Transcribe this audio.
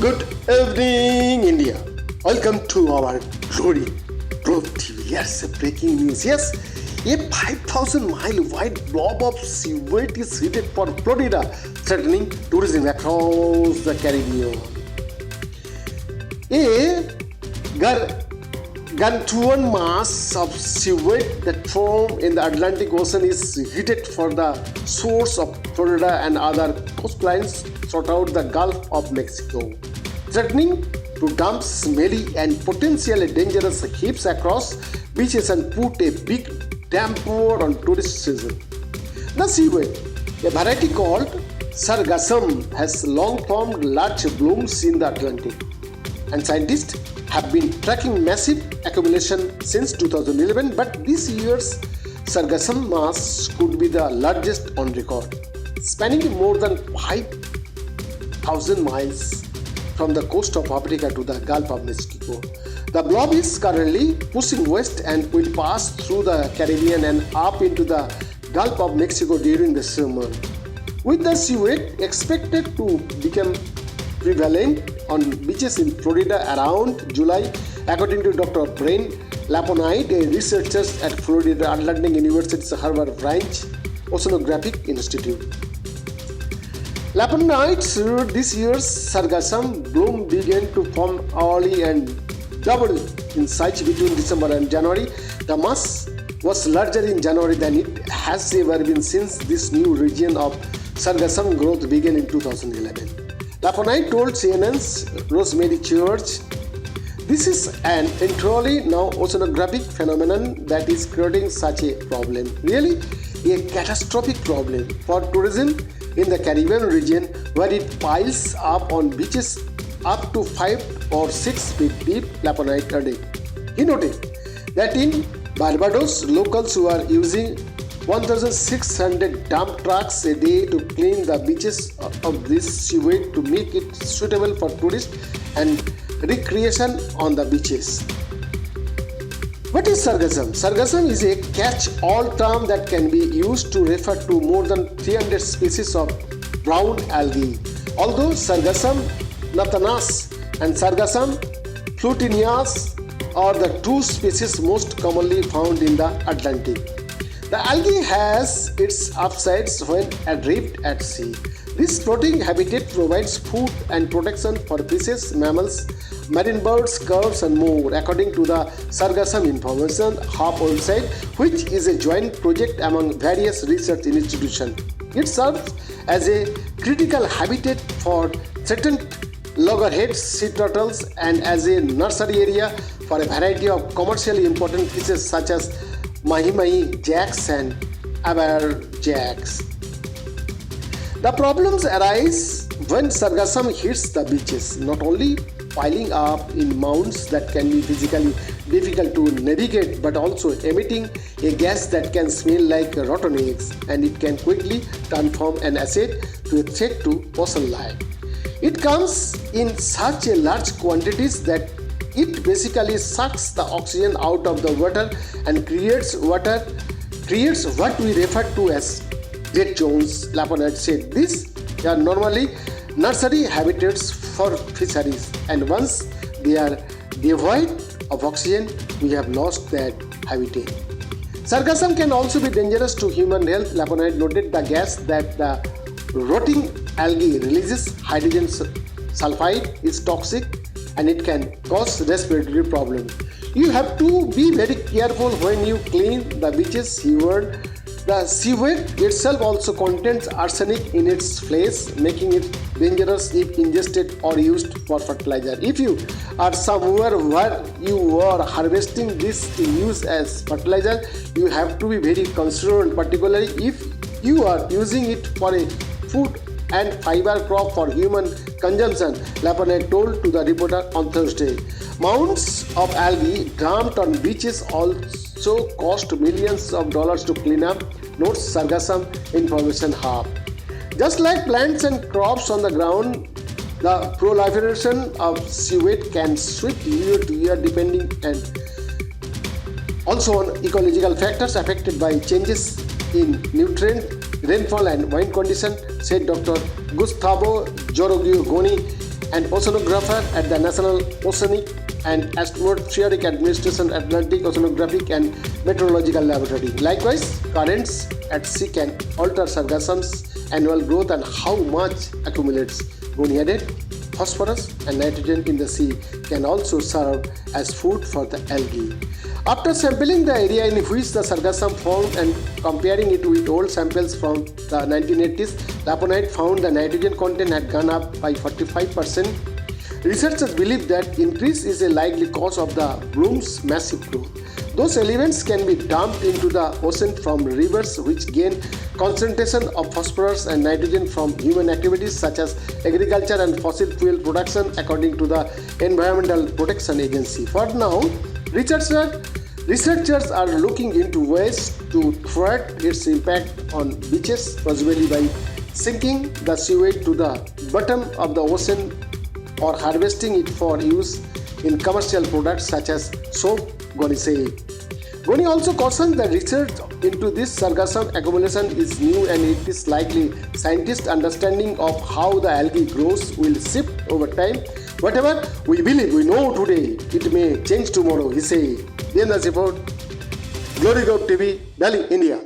Good evening, India. Welcome to our glory globe TV. Yes, breaking news. Yes, a 5,000-mile wide blob of seaweed is headed for Florida, threatening tourism across the Caribbean. A gargantuan mass of seaweed that forms in the Atlantic Ocean is headed for the shores of Florida and other coastlines throughout the Gulf of Mexico, threatening to dump smelly and potentially dangerous heaps across beaches and put a big damper on tourist season. The seaweed, a variety called Sargassum, has long formed large blooms in the Atlantic, and scientists have been tracking massive accumulation since 2011, but this year's Sargassum mass could be the largest on record, spanning more than 5,000 miles from the coast of Africa to the Gulf of Mexico. The blob is currently pushing west and will pass through the Caribbean and up into the Gulf of Mexico during the summer, with the seaweed expected to become prevalent on beaches in Florida around July, according to Dr. Brian Laponite, a researcher at Florida Atlantic University's Harbor Branch Oceanographic Institute. Laponite said this year's Sargassum bloom began to form early and doubled in size between December and January. The mass was larger in January than it has ever been since this new region of Sargassum growth began in 2011. Laponite told CNN's Rosemary Church, "This is an entirely now oceanographic phenomenon that is creating such a problem, really a catastrophic problem for tourism in the Caribbean region, where it piles up on beaches up to 5 or 6 feet deep," Laponite added. He noted that in Barbados, locals who are using 1,600 dump trucks a day to clean the beaches of this seaweed to make it suitable for tourists and recreation on the beaches. What is Sargassum? Sargassum is a catch-all term that can be used to refer to more than 300 species of brown algae. Although Sargassum natans and Sargassum fluitans are the two species most commonly found in the Atlantic, the algae has its upsides when adrift at sea. This floating habitat provides food and protection for fishes, mammals, marine birds, curves, and more, according to the Sargassum Information Hub website, which is a joint project among various research institutions. It serves as a critical habitat for threatened loggerheads, sea turtles, and as a nursery area for a variety of commercially important fishes such as mahi-mahi, jacks, and aberjacks. The problems arise when Sargassum hits the beaches, not only piling up in mounds that can be physically difficult to navigate, but also emitting a gas that can smell like rotten eggs, and it can quickly transform an asset to a threat to ocean life. It comes in such a large quantities that it basically sucks the oxygen out of the water and creates what we refer to as dead zones, Laponite said. These are normally nursery habitats for fisheries, and once they are devoid of oxygen, we have lost that habitat. Sargassum can also be dangerous to human health. Laponite noted the gas that the rotting algae releases, hydrogen sulfide, is toxic and it can cause respiratory problems. You have to be very careful when you clean the beaches seaward. The seaweed itself also contains arsenic in its flesh, making it dangerous if ingested or used for fertilizer. If you are somewhere where you are harvesting this to use as fertilizer, you have to be very concerned, particularly if you are using it for a food and fiber crop for human consumption, Laponite told to the reporter on Thursday. Mounds of algae dumped on beaches also cost millions of dollars to clean up, notes Sargassum Information Hub. Just like plants and crops on the ground, the proliferation of seaweed can switch year to year depending and also on ecological factors affected by changes in nutrient, rainfall and wind condition, said Dr. Gustavo Jorogoni, an oceanographer at the National Oceanic and Atmospheric Administration Atlantic Oceanographic and Meteorological Laboratory. Likewise, currents at sea can alter sargassum's annual growth and how much accumulates. Goni added, phosphorus and nitrogen in the sea can also serve as food for the algae. After sampling the area in which the sargassum formed and comparing it with old samples from the 1980s, Laponite found the nitrogen content had gone up by 45%. Researchers believe that increase is a likely cause of the bloom's massive growth. Those elements can be dumped into the ocean from rivers which gain concentration of phosphorus and nitrogen from human activities such as agriculture and fossil fuel production, according to the Environmental Protection Agency. For now, researchers are looking into ways to thwart its impact on beaches, possibly by sinking the seaweed to the bottom of the ocean or harvesting it for use in commercial products such as soap, Goni said. Goni also cautioned that research into this sargassum accumulation is new and it is likely scientists' understanding of how the algae grows will shift over time. Whatever we believe we know today, it may change tomorrow, he said. In the report, Glory Gov TV, Delhi, India.